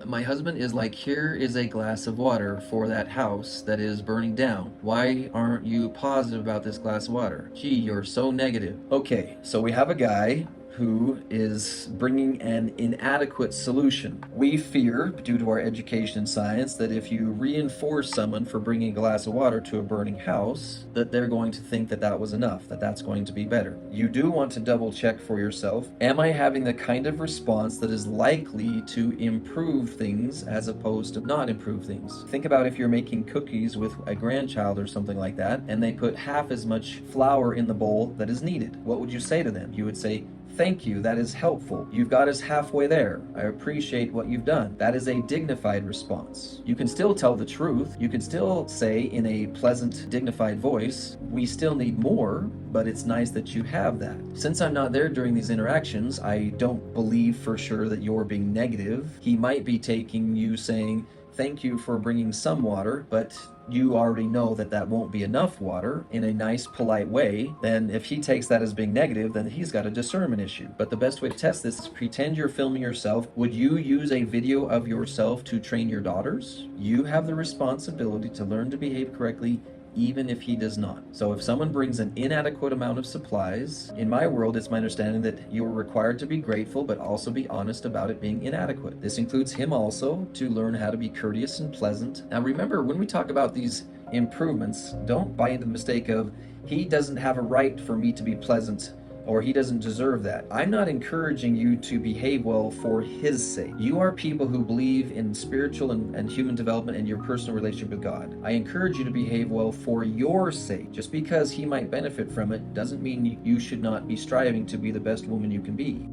My husband is like, here is a glass of water for that house that is burning down. Why aren't you positive about this glass of water? Gee, you're so negative. Okay, so we have a guy who is bringing an inadequate solution. We fear, due to our education in science, that if you reinforce someone for bringing a glass of water to a burning house, that they're going to think that that was enough, that that's going to be better. You do want to double check for yourself, am I having the kind of response that is likely to improve things as opposed to not improve things? Think about if you're making cookies with a grandchild or something like that, and they put half as much flour in the bowl that is needed. What would you say to them? You would say, thank you, that is helpful. You've got us halfway there. I appreciate what you've done. That is a dignified response. You can still tell the truth. You can still say in a pleasant, dignified voice, we still need more, but it's nice that you have that. Since I'm not there during these interactions, I don't believe for sure that you're being negative. He might be taking you saying, thank you for bringing some water, but you already know that that won't be enough water in a nice, polite way. Then if he takes that as being negative, then he's got a discernment issue. But the best way to test this is pretend you're filming yourself. Would you use a video of yourself to train your daughters? You have the responsibility to learn to behave correctly even if he does not. So if someone brings an inadequate amount of supplies, in my world, it's my understanding that you're required to be grateful, but also be honest about it being inadequate. This includes him also to learn how to be courteous and pleasant. Now remember, when we talk about these improvements, don't buy into the mistake of, he doesn't have a right for me to be pleasant, or he doesn't deserve that. I'm not encouraging you to behave well for his sake. You are people who believe in spiritual and human development and your personal relationship with God. I encourage you to behave well for your sake. Just because he might benefit from it doesn't mean you should not be striving to be the best woman you can be.